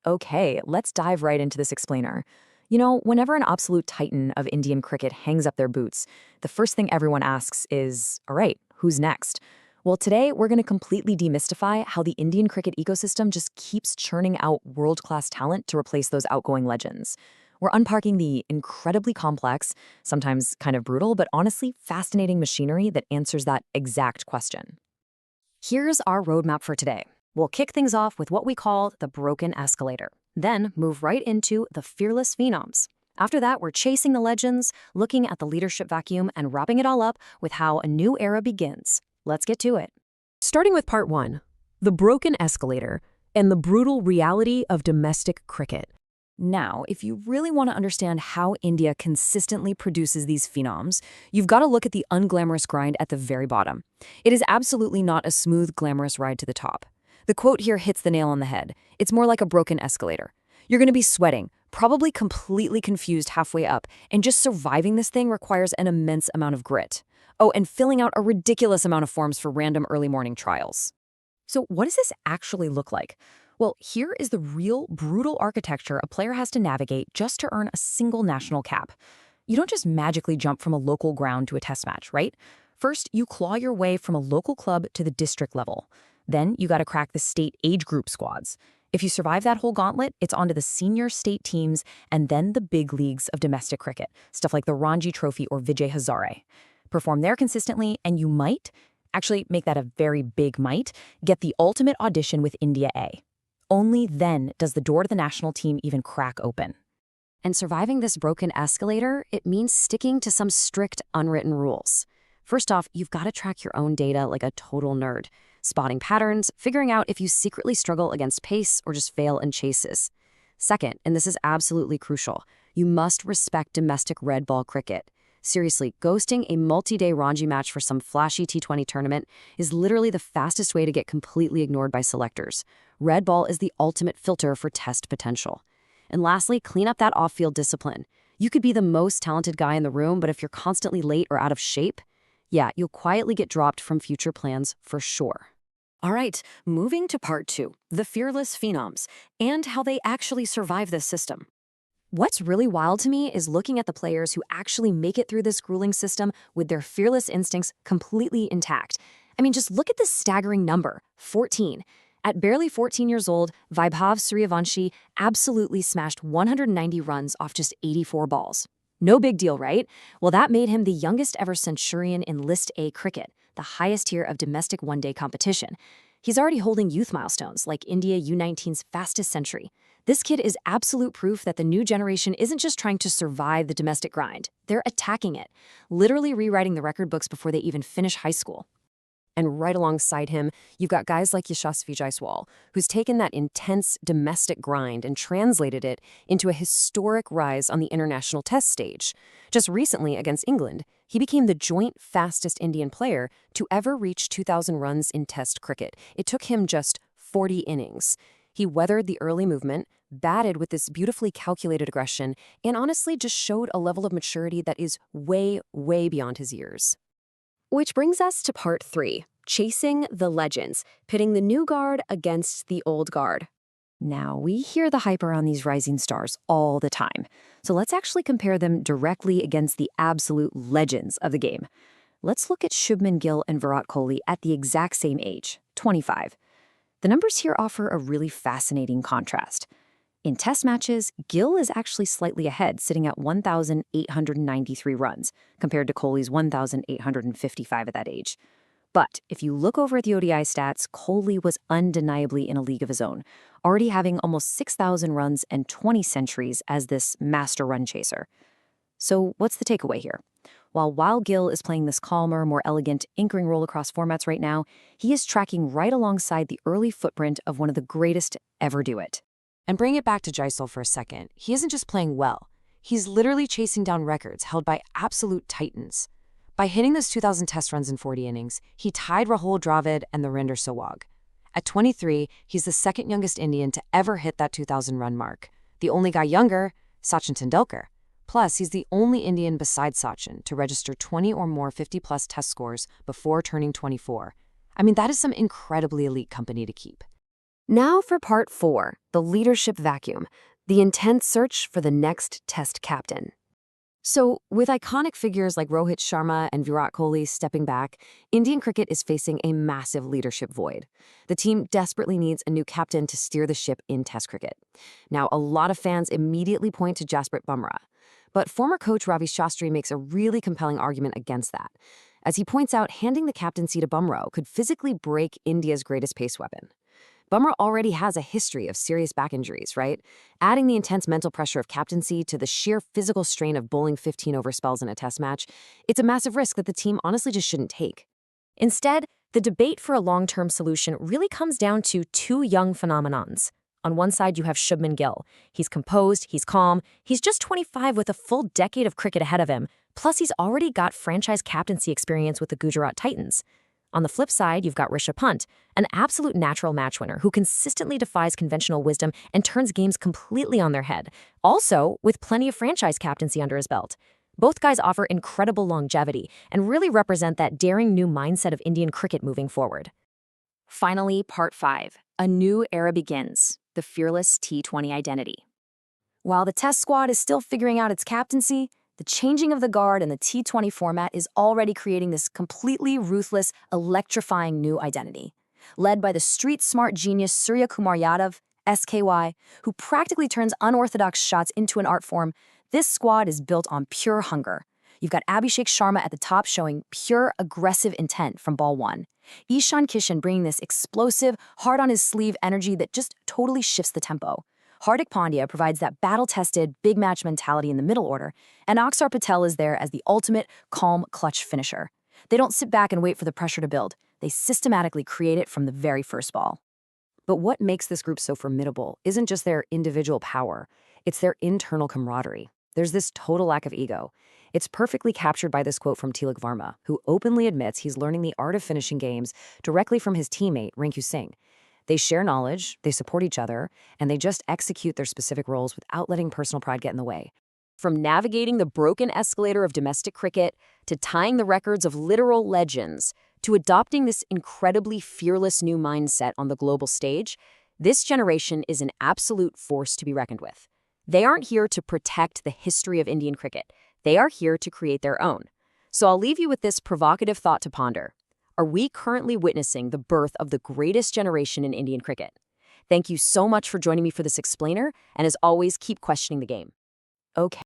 Okay, let's dive right into this explainer. Whenever an absolute titan of Indian cricket hangs up their boots, the first thing everyone asks is, all right, who's next? Well, today we're going to completely demystify how the Indian cricket ecosystem just keeps churning out world-class talent to replace those outgoing legends. We're unpacking the incredibly complex, sometimes kind of brutal, but honestly fascinating machinery that answers that exact question. Here's our roadmap for today. We'll kick things off with what we call the broken escalator, then move right into the fearless phenoms. After that, we're chasing the legends, looking at the leadership vacuum, and wrapping it all up with how a new era begins. Let's get to it. Starting with part one, the broken escalator and the brutal reality of domestic cricket. Now, if you really want to understand how India consistently produces these phenoms, you've got to look at the unglamorous grind at the very bottom. It is absolutely not a smooth, glamorous ride to the top. The quote here hits the nail on the head. It's more like a broken escalator. You're going to be sweating, probably completely confused halfway up, and just surviving this thing requires an immense amount of grit. Oh, and filling out a ridiculous amount of forms for random early morning trials. So what does this actually look like? Well, here is the real brutal architecture a player has to navigate just to earn a single national cap. You don't just magically jump from a local ground to a test match, right? First, you claw your way from a local club to the district level. Then you got to crack the state age group squads. If you survive that whole gauntlet, it's onto the senior state teams and then the big leagues of domestic cricket, stuff like the Ranji Trophy or Vijay Hazare. Perform there consistently, and you might, actually make that a very big might, get the ultimate audition with India A. Only then does the door to the national team even crack open. And surviving this broken escalator, it means sticking to some strict unwritten rules. First off, you've got to track your own data like a total nerd, spotting patterns, figuring out if you secretly struggle against pace or just fail in chases. Second, and this is absolutely crucial, you must respect domestic red ball cricket. Seriously, ghosting a multi-day Ranji match for some flashy T20 tournament is literally the fastest way to get completely ignored by selectors. Red ball is the ultimate filter for test potential. And lastly, clean up that off-field discipline. You could be the most talented guy in the room, but if you're constantly late or out of shape, yeah, you'll quietly get dropped from future plans for sure. All right, moving to part two, the fearless phenoms, and how they actually survive this system. What's really wild to me is looking at the players who actually make it through this grueling system with their fearless instincts completely intact. I mean, just look at this staggering number, 14. At barely 14 years old, Vaibhav Suryavanshi absolutely smashed 190 runs off just 84 balls. No big deal, right? Well, that made him the youngest ever centurion in List A cricket, the highest tier of domestic one-day competition. He's already holding youth milestones, like India U19's fastest century. This kid is absolute proof that the new generation isn't just trying to survive the domestic grind. They're attacking it, literally rewriting the record books before they even finish high school. And right alongside him, you've got guys like Yashasvi Jaiswal, who's taken that intense domestic grind and translated it into a historic rise on the international test stage. Just recently against England, he became the joint fastest Indian player to ever reach 2,000 runs in test cricket. It took him just 40 innings. He weathered the early movement, batted with this beautifully calculated aggression, and honestly just showed a level of maturity that is way, way beyond his years. Which brings us to part three, chasing the legends, pitting the new guard against the old guard. Now, we hear the hype around these rising stars all the time, so let's actually compare them directly against the absolute legends of the game. Let's look at Shubman Gill and Virat Kohli at the exact same age, 25. The numbers here offer a really fascinating contrast. In test matches, Gill is actually slightly ahead, sitting at 1,893 runs, compared to Kohli's 1,855 at that age. But if you look over at the ODI stats, Kohli was undeniably in a league of his own, already having almost 6,000 runs and 20 centuries as this master run chaser. So what's the takeaway here? While Gill is playing this calmer, more elegant, anchoring role across formats right now, he is tracking right alongside the early footprint of one of the greatest ever do it. And bring it back to Jaiswal for a second. He isn't just playing well. He's literally chasing down records held by absolute titans. By hitting those 2,000 test runs in 40 innings, he tied Rahul Dravid and Narendra Sehwag. At 23, he's the second youngest Indian to ever hit that 2,000-run mark. The only guy younger, Sachin Tendulkar. Plus, he's the only Indian besides Sachin to register 20 or more 50-plus test scores before turning 24. I mean, that is some incredibly elite company to keep. Now for part 4, the leadership vacuum, the intense search for the next Test captain. So, with iconic figures like Rohit Sharma and Virat Kohli stepping back, Indian cricket is facing a massive leadership void. The team desperately needs a new captain to steer the ship in Test cricket. Now, a lot of fans immediately point to Jasprit Bumrah, but former coach Ravi Shastri makes a really compelling argument against that. As he points out, handing the captaincy to Bumrah could physically break India's greatest pace weapon. Bumrah already has a history of serious back injuries, right? Adding the intense mental pressure of captaincy to the sheer physical strain of bowling 15-over spells in a test match, it's a massive risk that the team honestly just shouldn't take. Instead, the debate for a long-term solution really comes down to two young phenomenons. On one side, you have Shubman Gill. He's composed, he's calm, he's just 25 with a full decade of cricket ahead of him, plus he's already got franchise captaincy experience with the Gujarat Titans. On the flip side, you've got Rishabh Pant, an absolute natural match winner who consistently defies conventional wisdom and turns games completely on their head, also with plenty of franchise captaincy under his belt. Both guys offer incredible longevity and really represent that daring new mindset of Indian cricket moving forward. Finally, Part 5. A new era begins, the fearless T20 identity. While the Test squad is still figuring out its captaincy, the changing of the guard in the T20 format is already creating this completely ruthless, electrifying new identity. Led by the street-smart genius Surya Kumar Yadav, SKY, who practically turns unorthodox shots into an art form, this squad is built on pure hunger. You've got Abhishek Sharma at the top showing pure, aggressive intent from ball one. Ishan Kishan bringing this explosive, hard-on-his-sleeve energy that just totally shifts the tempo. Hardik Pandya provides that battle-tested, big-match mentality in the middle order, and Aksar Patel is there as the ultimate, calm, clutch finisher. They don't sit back and wait for the pressure to build. They systematically create it from the very first ball. But what makes this group so formidable isn't just their individual power, it's their internal camaraderie. There's this total lack of ego. It's perfectly captured by this quote from Tilak Varma, who openly admits he's learning the art of finishing games directly from his teammate, Rinku Singh. They share knowledge, they support each other, and they just execute their specific roles without letting personal pride get in the way. From navigating the broken escalator of domestic cricket, to tying the records of literal legends, to adopting this incredibly fearless new mindset on the global stage, this generation is an absolute force to be reckoned with. They aren't here to protect the history of Indian cricket. They are here to create their own. So I'll leave you with this provocative thought to ponder. Are we currently witnessing the birth of the greatest generation in Indian cricket? Thank you so much for joining me for this explainer, and as always, keep questioning the game. Okay.